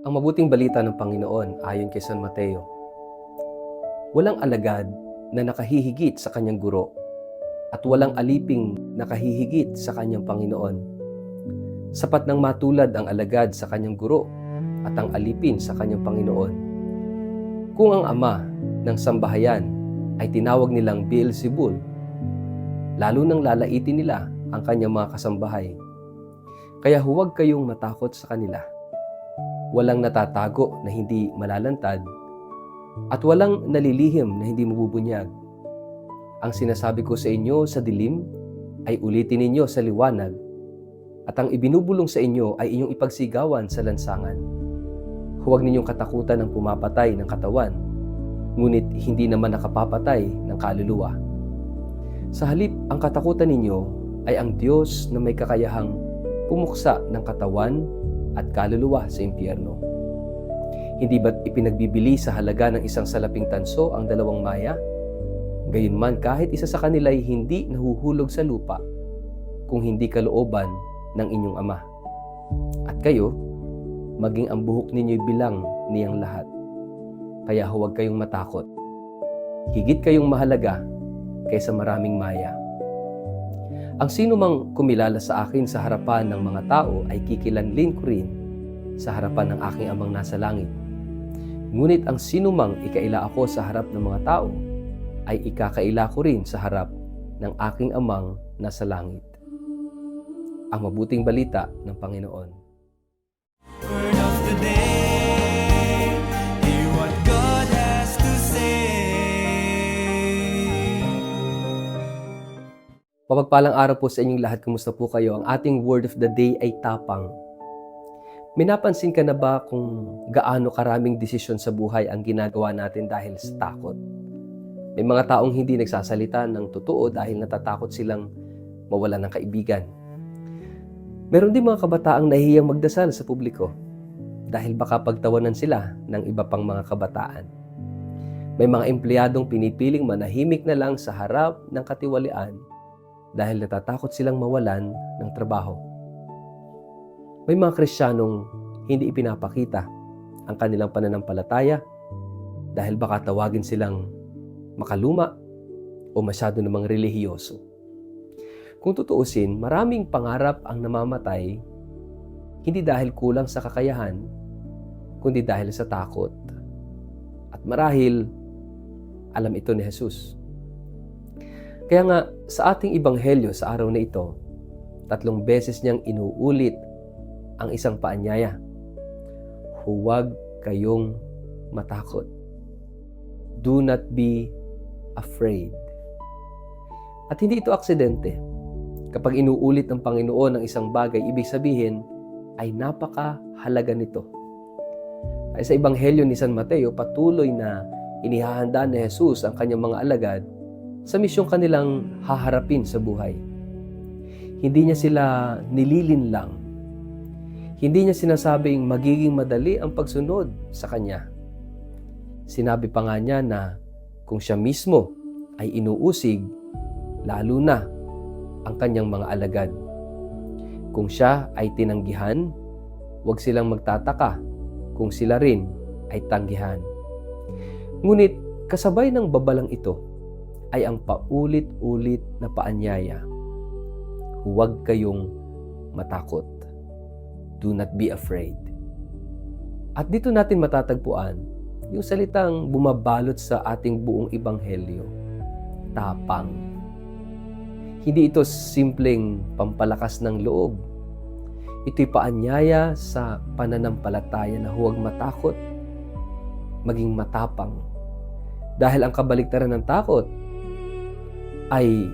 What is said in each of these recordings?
Ang mabuting balita ng Panginoon ayon kay San Mateo. Walang alagad na nakahihigit sa kanyang guro at walang aliping nakahihigit sa kanyang Panginoon. Sapat nang matulad ang alagad sa kanyang guro at ang alipin sa kanyang Panginoon. Kung ang ama ng sambahayan ay tinawag nilang Beelzebul, lalo nang lalaitin nila ang kanyang mga kasambahay. Kaya huwag kayong matakot sa kanila. Walang natatago na hindi malalantad at walang nalilihim na hindi mabubunyag. Ang sinasabi ko sa inyo sa dilim ay ulitin ninyo sa liwanag at ang ibinubulong sa inyo ay inyong ipagsigawan sa lansangan. Huwag ninyong katakutan ng pumapatay ng katawan, ngunit hindi naman nakapapatay ng kaluluwa. Sa halip, ang katakutan ninyo ay ang Diyos na may kakayahang pumuksa ng katawan at kaluluwa sa impyerno. Hindi ba't ipinagbibili sa halaga ng isang salaping tanso ang dalawang maya? Gayunman kahit isa sa kanila ay hindi nahuhulog sa lupa kung hindi kalooban ng inyong Ama. At kayo, maging ang buhok ninyo'y bilang niyang lahat. Kaya huwag kayong matakot. Higit kayong mahalaga kaysa maraming maya. Ang sino mang kumilala sa akin sa harapan ng mga tao ay kikilanlin ko rin sa harapan ng aking Amang nasa langit. Ngunit ang sino mang ikaila ako sa harap ng mga tao ay ikakaila ko rin sa harap ng aking Amang nasa langit. Ang mabuting balita ng Panginoon. Word of the day, hear what God has to say. Mapagpalang araw po sa inyong lahat. Kumusta po kayo? Ang ating word of the day ay tapang. May napansin ka na ba kung gaano karaming desisyon sa buhay ang ginagawa natin dahil sa takot? May mga taong hindi nagsasalita ng totoo dahil natatakot silang mawalan ng kaibigan. Meron din mga kabataang nahihiyang magdasal sa publiko dahil baka pagtawanan sila ng iba pang mga kabataan. May mga empleyadong pinipiling manahimik na lang sa harap ng katiwalian dahil natatakot silang mawalan ng trabaho. May mga Kristiyanong hindi ipinapakita ang kanilang pananampalataya dahil baka tawagin silang makaluma o masyado namang relihiyoso. Kung tutuusin, maraming pangarap ang namamatay hindi dahil kulang sa kakayahan, kundi dahil sa takot. At marahil, alam ito ni Jesus. Kaya nga, sa ating ebanghelyo sa araw na ito, 3 beses niyang inuulit ang isang paanyaya. Huwag kayong matakot. Do not be afraid. At hindi ito aksidente. Kapag inuulit ng Panginoon ang isang bagay, ibig sabihin ay napakahalaga nito. Ay sa ebanghelyo ni San Mateo, patuloy na inihahanda ni Jesus ang kanyang mga alagad sa misyong kanilang haharapin sa buhay. Hindi niya sila nililinlang. Hindi niya sinasabing magiging madali ang pagsunod sa kanya. Sinabi pa nga niya na kung siya mismo ay inuusig, lalo na ang kanyang mga alagad. Kung siya ay tinanggihan, huwag silang magtataka kung sila rin ay tanggihan. Ngunit kasabay ng babalang ito ay ang paulit-ulit na paanyaya. Huwag kayong matakot. Do not be afraid. At dito natin matatagpuan yung salitang bumabalot sa ating buong ebanghelyo. Tapang. Hindi ito simpleng pampalakas ng loob. Ito'y paanyaya sa pananampalataya na huwag matakot, maging matapang. Dahil ang kabaliktaran ng takot ay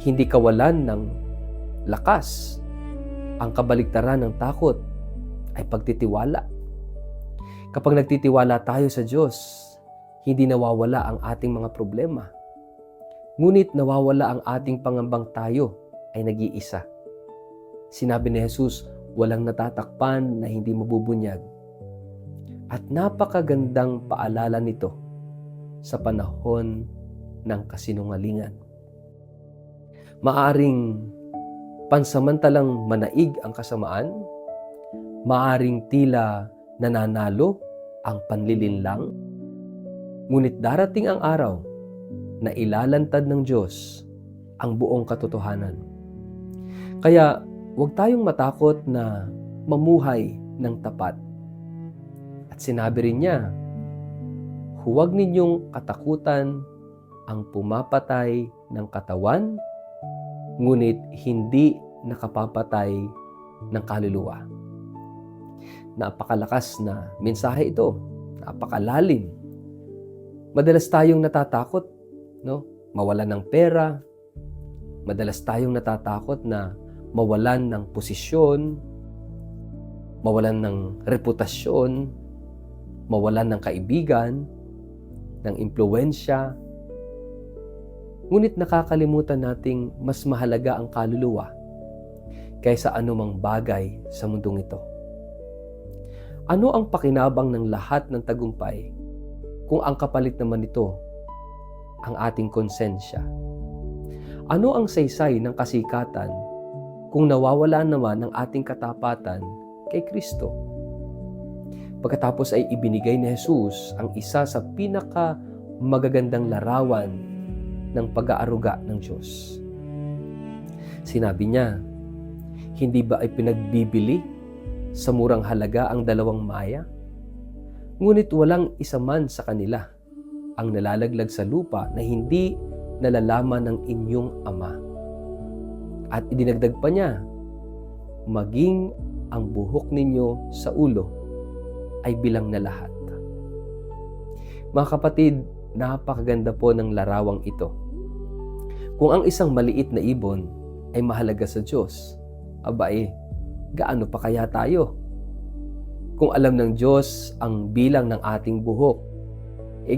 hindi kawalan ng lakas. Ang kabaliktaran ng takot ay pagtitiwala. Kapag nagtitiwala tayo sa Diyos, hindi nawawala ang ating mga problema. Ngunit nawawala ang ating pangambang tayo ay nag-iisa. Sinabi ni Jesus, walang natatakpan na hindi mabubunyag. At napakagandang paalala nito sa panahon ng kasinungalingan. Maaring pansamantalang manaig ang kasamaan, maaring tila nananalo ang panlilinlang. Ngunit darating ang araw na ilalantad ng Diyos ang buong katotohanan. Kaya huwag tayong matakot na mamuhay ng tapat. At sinabi rin niya, huwag ninyong katakutan ang pumapatay ng katawan, ngunit hindi nakapapatay ng kaluluwa. Napakalakas na mensahe ito, napakalalim. Madalas tayong natatakot, no? Mawalan ng pera, madalas tayong natatakot na mawalan ng posisyon, mawalan ng reputasyon, mawalan ng kaibigan, ng impluwensya. Ngunit nakakalimutan nating mas mahalaga ang kaluluwa kaysa anumang bagay sa mundong ito. Ano ang pakinabang ng lahat ng tagumpay kung ang kapalit naman nito ang ating konsensya? Ano ang saysay ng kasikatan kung nawawala naman ang ating katapatan kay Kristo? Pagkatapos ay ibinigay ni Jesus ang isa sa pinaka magagandang larawan ng pag-aaruga ng Diyos. Sinabi niya, hindi ba ay pinagbibili sa murang halaga ang 2 maya? Ngunit walang isa man sa kanila ang nalalaglag sa lupa na hindi nalalaman ng inyong Ama. At idinagdag pa niya, maging ang buhok ninyo sa ulo ay bilang na lahat. Mga kapatid, napakaganda po ng larawang ito. Kung ang isang maliit na ibon ay mahalaga sa Diyos, gaano pa kaya tayo? Kung alam ng Diyos ang bilang ng ating buhok,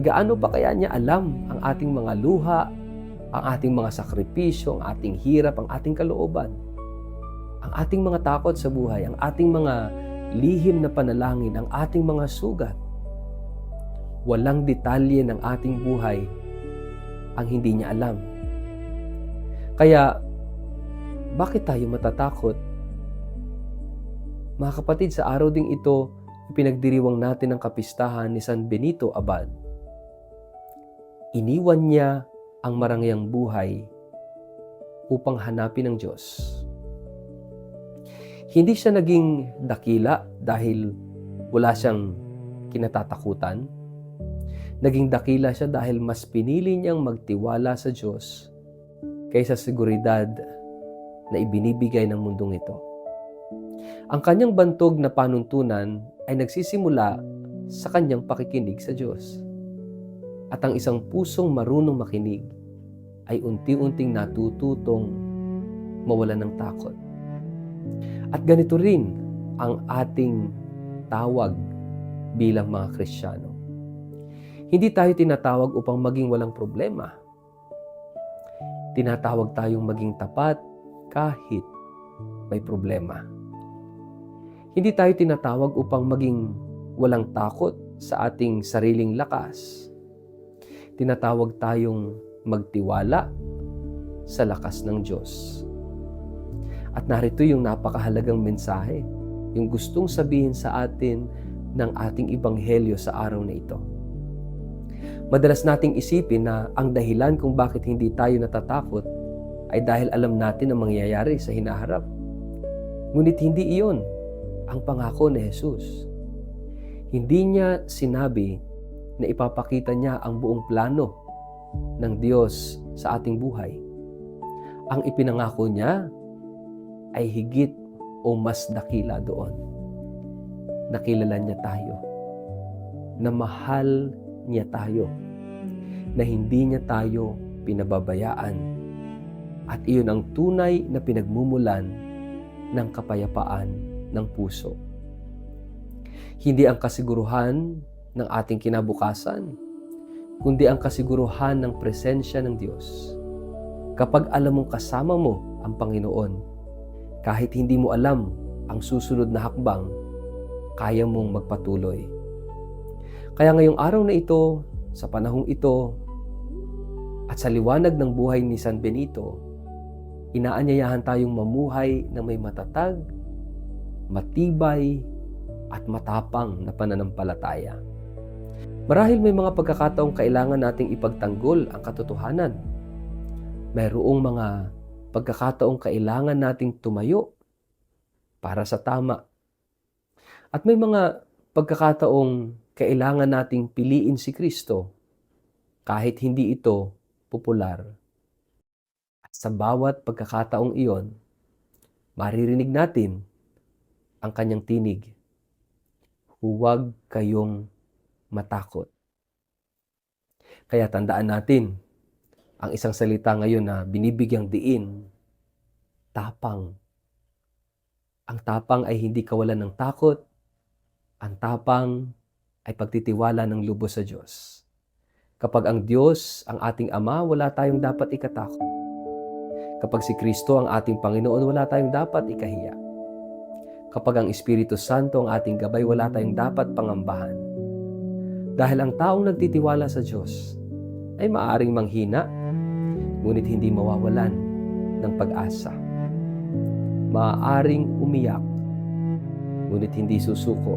gaano pa kaya niya alam ang ating mga luha, ang ating mga sakripisyo, ang ating hirap, ang ating kalooban, ang ating mga takot sa buhay, ang ating mga lihim na panalangin, ang ating mga sugat. Walang detalye ng ating buhay ang hindi niya alam. Kaya, bakit tayo matatakot? Mga kapatid, sa araw ding ito, ipinagdiriwang natin ang kapistahan ni San Benito Abad. Iniwan niya ang marangyang buhay upang hanapin ang Diyos. Hindi siya naging dakila dahil wala siyang kinatatakutan. Naging dakila siya dahil mas pinili niyang magtiwala sa Diyos kaysa seguridad na ibinibigay ng mundong ito. Ang kanyang bantog na panuntunan ay nagsisimula sa kanyang pakikinig sa Diyos. At ang isang pusong marunong makinig ay unti-unting natututong mawalan ng takot. At ganito rin ang ating tawag bilang mga Kristiyano. Hindi tayo tinatawag upang maging walang problema. Tinatawag tayong maging tapat kahit may problema. Hindi tayo tinatawag upang maging walang takot sa ating sariling lakas. Tinatawag tayong magtiwala sa lakas ng Diyos. At narito yung napakahalagang mensahe, yung gustong sabihin sa atin ng ating ebanghelyo sa araw na ito. Madalas nating isipin na ang dahilan kung bakit hindi tayo natatakot ay dahil alam natin ang mangyayari sa hinaharap. Ngunit hindi iyon ang pangako ni Jesus. Hindi niya sinabi na ipapakita niya ang buong plano ng Diyos sa ating buhay. Ang ipinangako niya ay higit o mas dakila doon. Nakilala niya tayo, na mahal niya tayo, na hindi niya tayo pinababayaan. At iyon ang tunay na pinagmumulan ng kapayapaan ng puso. Hindi ang kasiguruhan ng ating kinabukasan, kundi ang kasiguruhan ng presensya ng Diyos. Kapag alam mong kasama mo ang Panginoon, kahit hindi mo alam ang susunod na hakbang, kaya mong magpatuloy. Kaya ngayong araw na ito, sa panahong ito, at sa liwanag ng buhay ni San Benito, inaanyayahan tayong mamuhay na may matatag, matibay, at matapang na pananampalataya. Marahil may mga pagkakataong kailangan nating ipagtanggol ang katotohanan. Mayroong mga pagkakataong kailangan nating tumayo para sa tama. At may mga pagkakataong kailangan nating piliin si Kristo kahit hindi ito popular. At sa bawat pagkakataong iyon, maririnig natin ang kanyang tinig. Huwag kayong matakot. Kaya tandaan natin ang isang salita ngayon na binibigyang diin, tapang. Ang tapang ay hindi kawalan ng takot. Ang tapang ay pagtitiwala ng lubos sa Diyos. Kapag ang Diyos ang ating Ama, wala tayong dapat ikatakot. Kapag si Kristo ang ating Panginoon, wala tayong dapat ikahiya. Kapag ang Espiritu Santo ang ating gabay, wala tayong dapat pangambahan. Dahil ang taong nagtitiwala sa Diyos ay maaaring manghina, ngunit hindi mawawalan ng pag-asa. Maaaring umiyak, ngunit hindi susuko.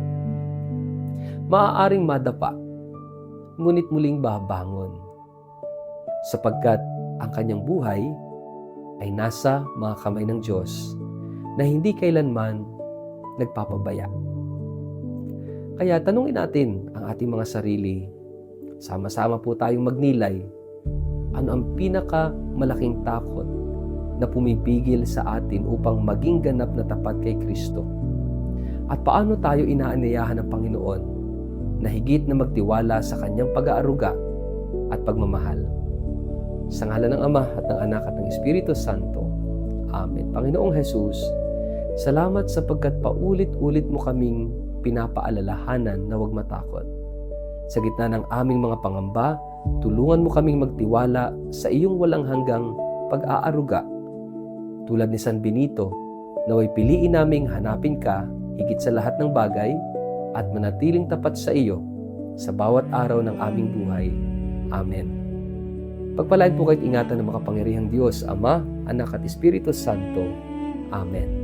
Maaaring madapa, ngunit muling babangon. Sapagkat ang kanyang buhay ay nasa mga kamay ng Diyos na hindi kailanman nagpapabaya. Kaya tanungin natin ang ating mga sarili. Sama-sama po tayong magnilay. Ano ang pinakamalaking takot na pumipigil sa atin upang maging ganap na tapat kay Kristo? At paano tayo inaanyayahan ng Panginoon na higit na magtiwala sa kanyang pag-aaruga at pagmamahal? Sa ngalan ng Ama at ng Anak at ng Espiritu Santo. Amen. Panginoong Jesus, salamat sapagkat paulit-ulit mo kaming pinapaalalahanan na huwag matakot. Sa gitna ng aming mga pangamba, tulungan mo kaming magtiwala sa iyong walang hanggang pag-aaruga. Tulad ni San Benito, naway piliin naming hanapin ka higit sa lahat ng bagay at manatiling tapat sa iyo sa bawat araw ng aming buhay. Amen. Pagpalain po kayo't ingatan ng makapangyarihang Diyos, Ama, Anak at Espiritu Santo. Amen.